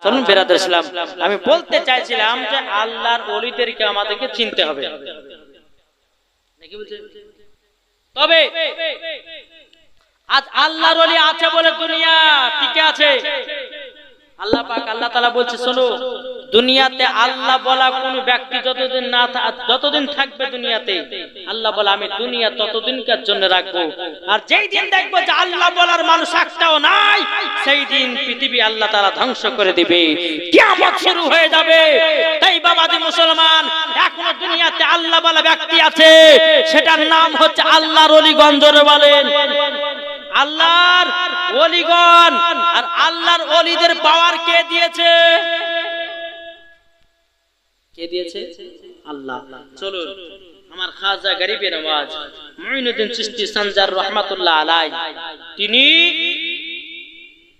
চলুন বেরাদার ইসলাম, আমি বলতে চাইছিলাম যে আল্লাহর ওলিদেরকে আমাদেরকে চিনতে হবে, নাকি বলছেন? তবে আজ আল্লাহর ওলি আছে বলে দুনিয়া টিকে আছে। আল্লাহ পাক আল্লাহ তাআলা বলছে, শোনো, দুনিয়াতে আল্লাহ বলা কোন ব্যক্তি যতদিন থাকবে দুনিয়াতে, আল্লাহ বলা আমি দুনিয়া ততদিনকার জন্য রাখবো। আর যেই দিন দেখবো যে আল্লাহ বলার মানুষ একটাও নাই, সেই দিন পৃথিবী আল্লাহ তাআলা ধ্বংস করে দিবে, কিয়ামত শুরু হয়ে যাবে। তাই বাবাজি মুসলমান, এখনো দুনিয়াতে আল্লাহ বলা ব্যক্তি আছে, সেটার নাম হচ্ছে আল্লাহর ওলিগণ। জোরে বলেন আল্লাহর ওলিগণ। আর আল্লাহর ওলিদের পাওয়ার কে দিয়েছে? কে দিয়েছে? আল্লাহ। চলুন আমার খাজা গরিবে নওয়াজ মুঈনুদ্দিন চিশতি সানজার রাহমাতুল্লাহ আলাইহি, তিনি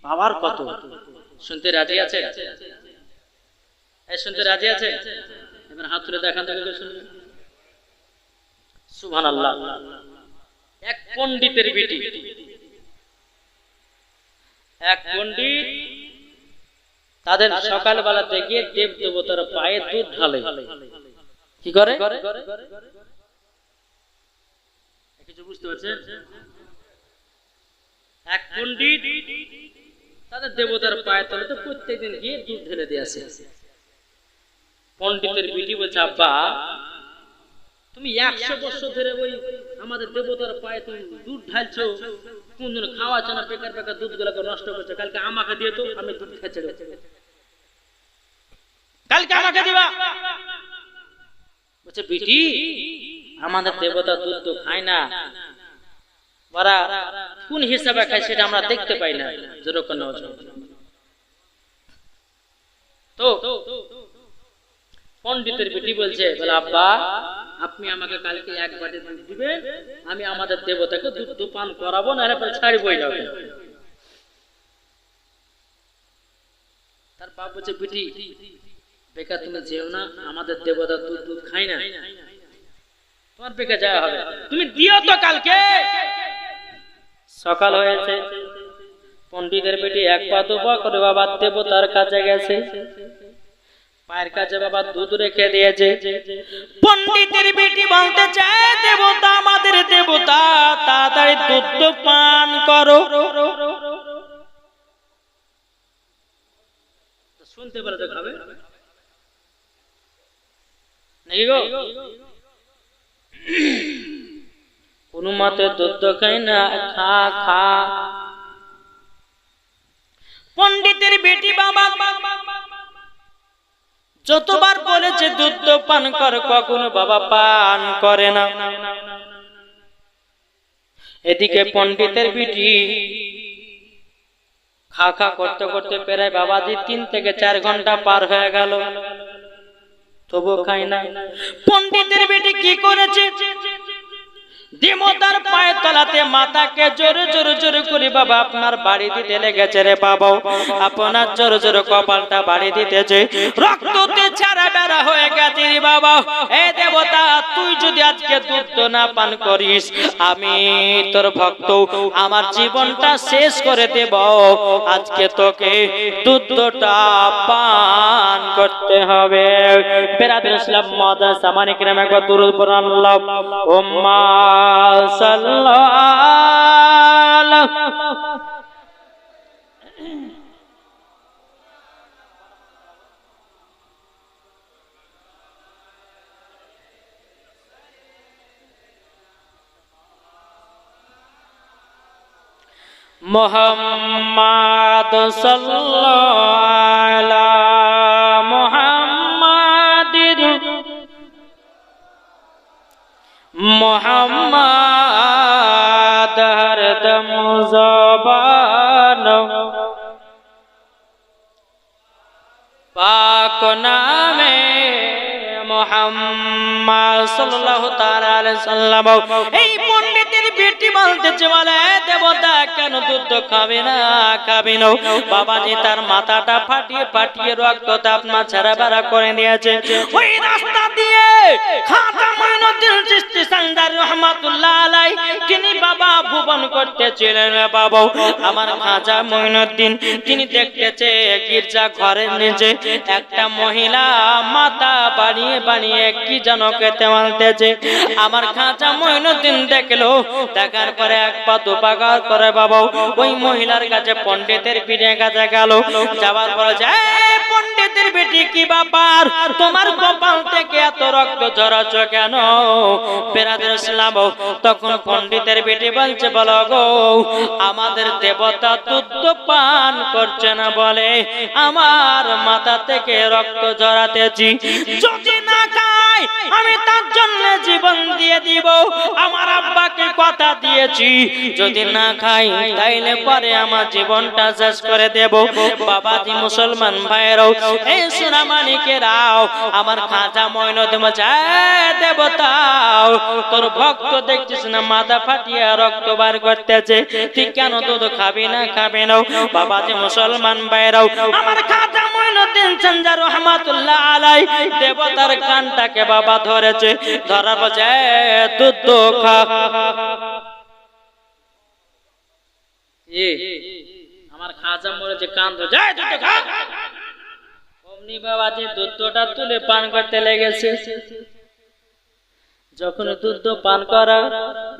পাওয়ার কত শুনতে রাজি আছে? এই শুনতে রাজি আছে? এবার হাত তুলে দেখান তো, শুনবেন? সুবহানাল্লাহ। এক পণ্ডিতের বেটি, এক পণ্ডিত তাদের সকালবেলা থেকে দেব দেবতার পায়ে দুধ ঢালে। কি করে? কিছু বুঝতে পারছেন? এক পণ্ডিত তাদের দেবতার পায়ে তলাতে প্রত্যেকদিন গিয়ে দুধ ঢেলে দিয়ে আসে। পণ্ডিতের বেটি বলছে, আব্বা তুমি 100 বছর ধরে ওই আমাদের দেবতার পায়ে তুমি দুধ ঢালছো, কোনদিন খাওয়াচ্ছ না, বেকার বেকার দুধগুলোকে নষ্ট করছো, কালকে আমাকে দিয়ে তো আমি দুধ খেতে দেব, কালকে আমাকে দিবা। বলছে, বেটি আমাদের দেবতা দুধ তো খায় না, ওরা কোন হিসাবে খায় সেটা আমরা দেখতে পাই না। যেরকম তো পণ্ডিতের বেটি বলছে, বলে আব্বা আপনি আমাকে কালকে এক বাটি দুধ দিবেন, আমি আমাদের দেবতাকে দুধ পান করাবো, না হলে ছাড়বই না। তার বাপ বলছে, বেটি বেকার তুমি যেও না, আমাদের দেবতা দুধ খায় না, তোমার বেকার যাওয়া হবে, তুমি দিও তো কালকে। সকাল হয়েছে, পণ্ডিতের বেটি এক পা দু পা করে বাবা দেবতার কাছে গেছে, পায়ের কাছে বাবা দুধ রেখে দিয়েছে। পণ্ডিতের বেটি বলতে চায়, দেবতা আমাদের দেবতা, তাড়াতাড়ি দুধ পান করো। শুনতে পারে তো খাবে নাকি গো? কোন মতে দুধ খাই না, খা খা। পণ্ডিতের বেটি বাবা যতবার বলেছে দুধ পান কর, কখনো বাবা পান করে না। এদিকে পণ্ডিতের বেটি খা খা করতে করতে প্রায় বাবাজি 3 থেকে 4 ঘন্টা পার হয়ে গেল, তবু খাই না। পণ্ডিতের বেটি কি করেছে? দেবতার পায়ের তলাতে মাথাকে জোরে জোরে জোরে করে বাবা আপনার বাড়ি দিতে লেগেছে রে বাবা, আপনার জোরে জোরে কপালটা বাড়ি দিতেছে, রক্ততে ছাড়া বেড়া হয়ে গেছে রে বাবা। এ দেবতা তুই যদি আজকে দুধ না পান করিস, আমি তোর ভক্ত আমার জীবনটা শেষ করে দেব, আজকে তোকে দুধটা পান করতে হবে। বেরাদর ইসলাম মাদাস সামানে কিরাম একবার দুরূদ পড়ুন, আল্লাহুম্মা সাল্লাল্লাহু মুহাম্মাদ সাল্লাল্লাহু আলা মুহাম্মাদিন মুহাম্মাদ হরদম জবান পাক নামে মুহাম্মদ সাল্লাল্লাহু তাআলা আলাইহি সাল্লাম। এই পণ্ডিতের বেটি বলতেছে, বলে দেবতা কেন দুধ খাবে না, খাবে না? বাবাজি তার মাথাটা ফাটিয়ে ফাটিয়ে রক্তটা আপনার ছাড়া বেড়া করে দিয়েছে। ওই রাস্তা দিয়ে খাজা মঈনুদ্দিন চিশতি সরদার রহমাতুল্লাহ আলাইহি তিনি বাবা ভুবন করতেছিলেন বাবা। আমার খাজা মঈনুদ্দিন তিনি দেখতেছে গির্জা ঘরের নিচে একটা মহিলা মাথা বানিয়ে বানিয়ে কি যেন খেতে মানতেছে। আমার খাজা মঈনুদ্দিন দেখলো, দেখার পরে এক পা দুপা করে বাবা ওই মহিলার কাছে পণ্ডিতের পিঠে কাছে গেল। যাওয়ার পরে যায়, পণ্ডিতের বেটি কি ব্যাপার, তোমার কপাল থেকে এত রক্ত ঝরাচ্ছ কেন? বেরাদের ইসলাম তখন পণ্ডিতের বেটি বলছে, বলো গো আমাদের দেবতা দুধ পান করছে না বলে আমার মাথা থেকে রক্ত ঝরাতেছি, যদি না খাই আমি তার জন্য জীবন দিয়ে দিব। আমার আব্বাকে কথা দিয়েছি যদি না খাই তাইলে পরে আমার জীবনটা শেষ করে দেব। বাবাজি মুসলমান ভাইরাও, এই সোনামানিকেরাও, আমার খাজা মঈনুদ্দিন যায় দেবতাও তোর ভক্ত দেখছিস না মাথা ফাটিয়ে রক্ত বার করতেছে, তুই কেন দুধ খাবি না খাবি না? বাবাজি মুসলমান ভাইরাও, আমার খাজা মঈনুদ্দিন সরদার রহমাতুল্লাহ আলাইহি দেবতার কানটাকে বাবা ধরেছে, ধরার পর দুধ খা। আমার খাজা মরেছে, কান ধরে যায় দুধ খা। অমনি বাবা যে দুধটা তুলে পান করতে লেগেছে। যখন দুধ পান করা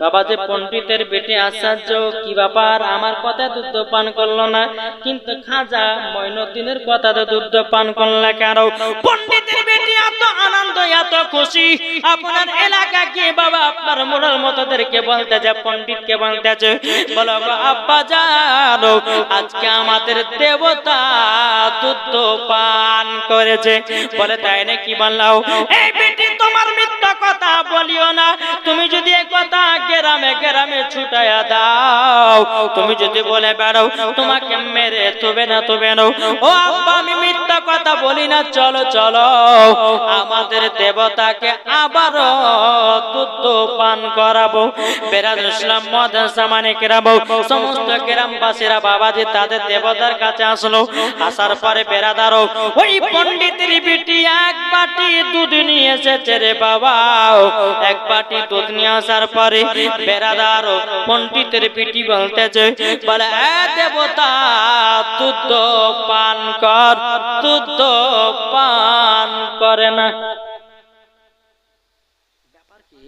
বাবা যে পণ্ডিতের বেটি আশ্চর্য, কি ব্যাপার আমার কথা দুধ পান করলো না, কিন্তু খাজা মঈনুদ্দিনের কথাতে দুধ পান করলো কেন? পণ্ডিতের বেটি এত আনন্দ এত খুশি, আপনার এলাকা কি বাবা আপনার মোড়াল মতদেরকে বলতে যায়, পণ্ডিতকে বলতে আছে, বলো গো আব্বা জানো আজকে আমাদের দেবতা দুধ পান করেছে। বলে তাই নাকি? বললাম এই বেটি তোমার মিথ্যা কথা বলিও না, তুমি যদি এই কথা গ্রামে গ্রামে ছুটাইয়া দাও, তুমি যদি বলে বেড়াও তোমাকে মেরে তবে না তবে না। ও আব্বা আমি মিথ্যা কথা বলি না, চলো চলো আমাদের দেবতাকে আবারও দুধ পান করাবো। বেরাদুল ইসলাম মাদ্রাসা মানে কেরাবো সমস্ত গ্রামবাসীরা বাবাজি তাদের দেবতার কাছে আসলো। আসার পরে বেরাদারও ওই পণ্ডিতের বেটি এক বাটি দুধ নিয়ে এসেছে রে বাবা। এক বাটি দুধ নিয়ে আসার পরে বেরাদার পণ্ডিতের বেটি বলতেছে, বলে এ দেবতা দুধ পান কর, দুধ পান করে না। ব্যাপার কি?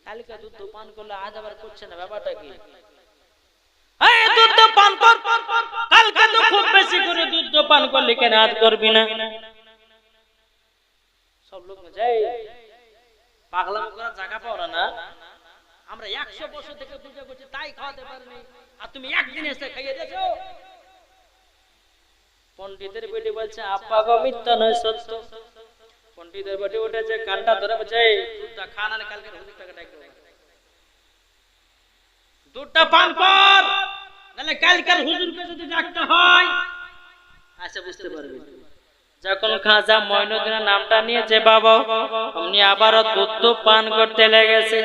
কালকে দুধ পান করলে আজ আবার করছে না, ব্যাপারটা কি? এই দুধ পান কর, কালকে তো খুব বেশি করে দুধ পান করলে কেন আজ করবি না? সব লোক যায় পাগলাম করার জায়গা পাও না। আমরা 100 বছর থেকে পূজা করছি তাই খাওয়াতে পারিনি, আর তুমি একদিন এসে খাইয়ে দিয়েছো। পণ্ডিতের বেটি বলছে আব্বা গো মিথ্যা নয় সত্য। পণ্ডিতের বেটি উঠেছে, কানটা ধরে বলছে দুধটা খা না কালকে হুজুরটাকে ডাক দাও, দুধটা পান কর, নালে কালকের হুজুরকে যদি ডাকতে হয় আচ্ছা বুঝতে পারবি। যখন খাজা মঈনুদ্দিনের নামটা নিয়েছে বাবা অমনি আবারও দুধ পান করতে লেগেছে,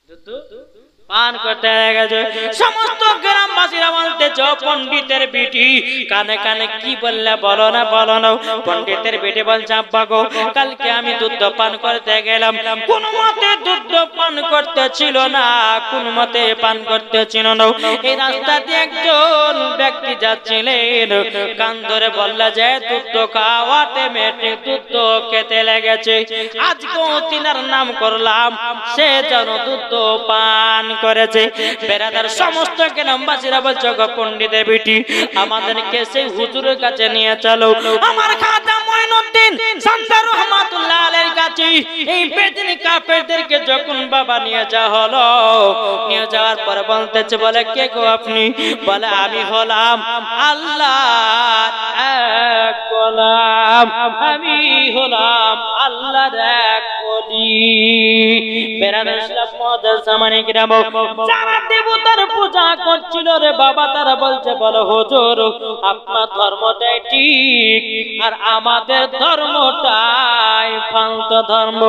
দুধ পান করতে লেগেছে। সমস্ত গ্রামবাসীরা বলতেছে পণ্ডিতের বেটি কানে কানে কি বললে বলো না বলো না। পণ্ডিতের বেটি বলছে আব্বা গো কালকে আমি দুধ পান করতে গেলাম, কোন মতে দুধ পান করতে ছিল না, কোন মতে পান করতে ছিল না। এই রাস্তা দিয়ে একজন ব্যক্তি যাচ্ছিলেন, কান ধরে বললে যে দুধ খাওয়াতে মেটে দুধ খেতে লেগেছে, আজকে তিনার নাম করলাম সে যেন দুধ পান করেছে। বেরাদার সমস্ত গ্রামবাসীরা বলছে গো পণ্ডিতের বেটি আমাদেরকে সেই হুজুরের কাছে নিয়ে চলো। আমার খাজা মঈনুদ্দিন সরদার রহমাতুল্লাহ আলাইহির কাছে এই বেদিনী কাফেরদেরকে যখন বাবা নিয়ে যাওয়া হলো, নিয়ে যাওয়ার পর বলতেছে বলে কে গো আপনি? বলে আমি হলাম আল্লাহর এক গোলাম, আমি হলাম আল্লাহর এক ওলি। বেরাদার ইসলাম মাদ্রাসা মানে গ্রাম যারা দেবতার পূজা করছিল রে বাবা তারা বলছে বলো হুজুর আপনার ধর্মটাই ঠিক আর আমাদের ধর্মটাই ফালতু ধর্ম,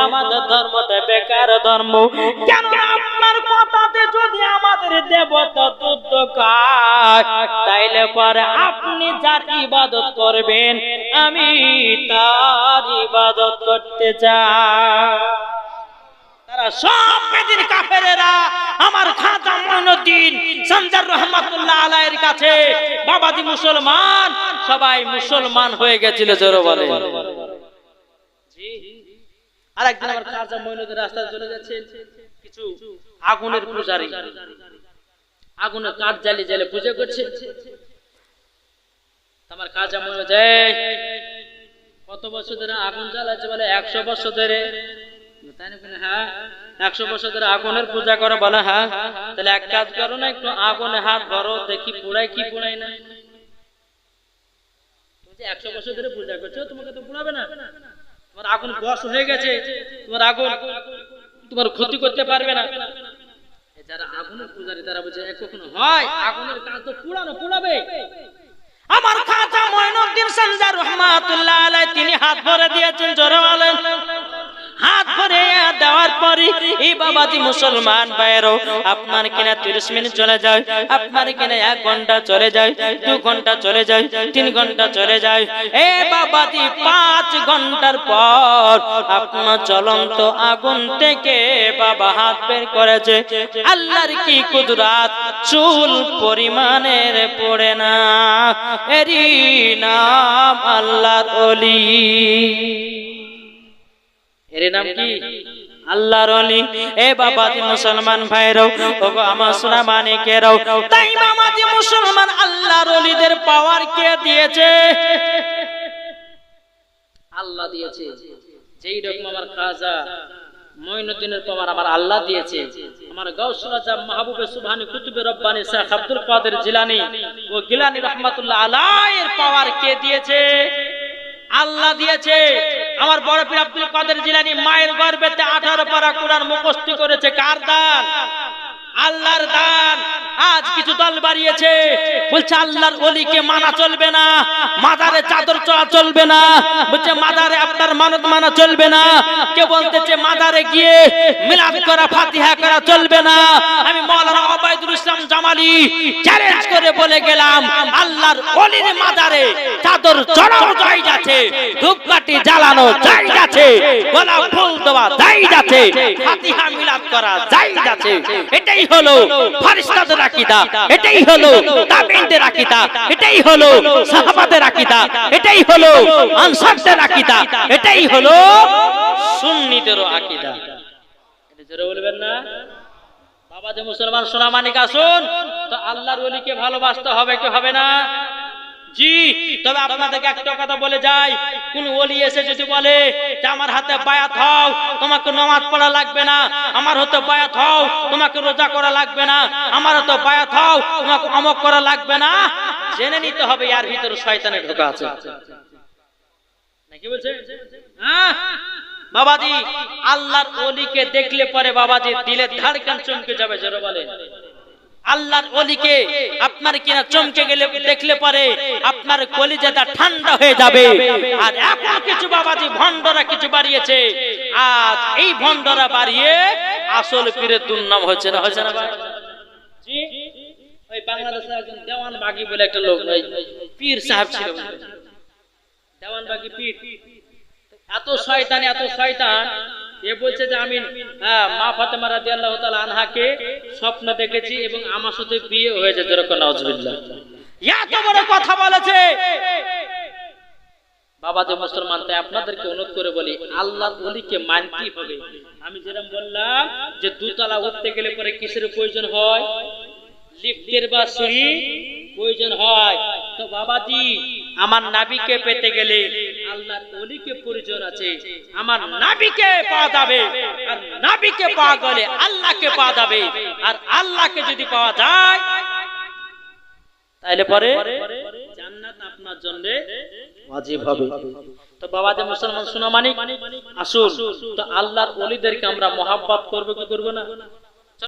আমাদের ধর্মটা বেকার ধর্ম। কেন আপনার কথাতে যদি আমাদের দেবতা দুধ খায়, তাইলে পরে আপনি যার ইবাদত করবেন আমি তার ইবাদত করতে চাই। তারা সব বেদিন কাফেরেরা আমার খাজা মঈনুদ্দিন সঞ্জার রহমাতুল্লাহ আলাইহির কাছে বাবাজি মুসলমান, সবাই মুসলমান হয়ে গেছিল জোরে বলে। জি, আরেকদিন আমার খাজা মঈনুদ্দিন রাস্তায় চলে যাচ্ছে, কিছু আগুনের পূজারী আগুনের কাঠ জ্বালিয়ে জ্বালিয়ে পূজা করছে। আমার খাজা মঈনুদ্দিন কত বছর ধরে আগুন জ্বালাচ্ছে? বলে 100 বছর ধরে। হ্যাঁ, 100 বছর ধরে আগুনের পূজা করে? বলে হ্যাঁ। তাহলে এক কাজ করো না, একটু আগুনে হাত ধরো দেখি পুড়াই কি পুড়াই না। তুমি 100 বছর ধরে পূজা করছো, তোমাকে তো পুড়াবে না, তোমার আগুন বশ হয়ে গেছে, তোমার আগুন তোমার ক্ষতি করতে পারবে না। যারা আগুনের পূজারী তারা বলছে কখনো হয় আগুনের কাজ তো পুড়ানো পুড়াবে। আমার খাজা মঈনুদ্দিন সঞ্জার রহমাতুল্লাহ আলাইহি তিনি হাত ভরে দিয়েছেন জোরে বলেন। হাত ভরে দেওয়ার পরে এই বাবাজি মুসলমান ভাইয়েরও আপনার কিনা 30 মিনিট চলে যায়, আপনার কিনা 1 ঘন্টা চলে যায়, 2 ঘন্টা চলে যায়, 3 ঘন্টা চলে যায়। এ বাবাজি 5 ঘন্টার পর আপনার জ্বলন্ত আগুন থেকে বাবা হাত বের করেছে। আল্লাহর কি কুদরত, চুল পরিমাণের পড়ে না। এরই নাম আল্লাহর ওলি। এর নাম কি? আল্লাহর ওলি। এ বাবাজি মুসলমান ভাইরাও, ওগো আমার সোনা মানিকেরাও, তাই বাবাজি মুসলমান আল্লাহর ওলিদের পাওয়ার কে দিয়েছে? আল্লাহ দিয়েছে। যেই রকম আমার খাজা মঈনুদ্দিনের পাওয়ার আমার আল্লাহ দিয়েছে, আমার গাউসুল আজম মাহবুবে সুবহানী কুতুবে রব্বানী শেখ আব্দুল কাদের জিলানী ও গিলানী রাহমাতুল্লাহ আলাইহির পাওয়ার কে দিয়েছে? আল্লাহ দিয়েছে। আমার বড় পীর আব্দুল কাদের জিলানী মায়ের গর্ভেতে 18 পারা কোরআন মুখস্থ করেছে। কার দান? আল্লাহর দান। আজ কিছু দল বাড়িয়েছে, বলছে আল্লাহর ওলিকে মানা চলবে না, মাজারে চাদর চড়া চলবে না, বলছে মাজারে আপনার মানত মানা চলবে না, কে বলতেছে মাজারে গিয়ে মিলাদ করা ফাতিহা করা চলবে না। আমি মাওলানা ওবায়দুল ইসলাম জামালি চ্যালেঞ্জ করে বলে গেলাম, আল্লাহর ওলির মাজারে চাদর চড়াও জায়েজ আছে, ধূপকাঠি জ্বালানো জায়েজ আছে, গোলাপ ফুল দেওয়া জায়েজ আছে, ফাতিহা মিলাদ করা জায়েজ আছে। এটাই হলো ফেরেশতাদের আকীদা, এটাই হলো তাবেঈনদের আকীদা, এটাই হলো সাহাবাদের আকীদা, এটাই হলো আনসারদের আকীদা, এটাই হলো সুন্নিদের আকীদা। এটা জোরে বলবেন না? বাবা যে মুসলমান সোনা মানিক আসুন তো আল্লাহর ওলিকে ভালোবাসতে হবে কি হবে না? জি। তবে আপনাদেরকে একটা কথা বলে যাই, কোন ওলি এসে যদি বলে যে আমার হাতে বায়াত হও, তোমাকে নামাজ পড়া লাগবে না, আমার হাতে বায়াত হও, তোমাকে রোজা করা লাগবে না, আমার হাতে বায়াত হও, তোমাকে আমক করা লাগবে না, জেনে নিতে হবে এর ভিতরে শয়তানের ঢোকা আছে। নাকি বলছে? হ্যাঁ বাবাজি, আল্লাহর ওলিকে দেখলে পরে বাবাজি দিলে ধড়কন চমকে যাবে জোরে বলে। আল্লাহর ওলিকে আপনার কিনা চমকে গেলে দেখলে পরে আপনার কলিজাটা ঠান্ডা হয়ে যাবে। আর এখন কিছু বাবাজি ভণ্ডরা কিছু বাড়িয়েছে, আজ এই ভণ্ডরা বাড়িয়ে আসল পীরের দুর্নাম হচ্ছে না, হচ্ছে না জি। ওই বাংলাদেশের একজন দেওয়ান বাগি বলে একটা লোক পীর সাহেব ছিল, দেওয়ান বাগি পীর, এত শয়তান এত শয়তান, এ বলছে যে আমি মা ফাতেমা রাদিয়াল্লাহু তাআলা আনহাকে স্বপ্ন দেখেছি এবং আমার সাথে বিয়ে হয়েছে। যেরকম নাউজুবিল্লাহ, এত বড় কথা বলেছে। বাবা যে মুসলমান, তাই আপনাদেরকে অনুরোধ করে বলি আল্লাহর ওলিকে মানতেই হবে। আমি যেরকম বললাম যে দুতলা উঠতে গেলে পরে কিসের প্রয়োজন হয়? লিফটের বা সিঁড়ি প্রয়োজন হয়। তো বাবাজি আমার নবীকে পেতে গেলে আল্লাহর ওলিকে প্রয়োজন আছে। আমার নবীকে পাওয়া যাবে, আর নবীকে পাওয়া গেলে আল্লাহকে পাওয়া যাবে, আর আল্লাহকে যদি পাওয়া যায় তাহলে পরে জান্নাত আপনার জন্য ওয়াজিব হবে। তো বাবাজি মুসলমান সোনা মানিক আসুন তো আল্লাহর ওলিদেরকে আমরা মহব্বত করব কি করব না?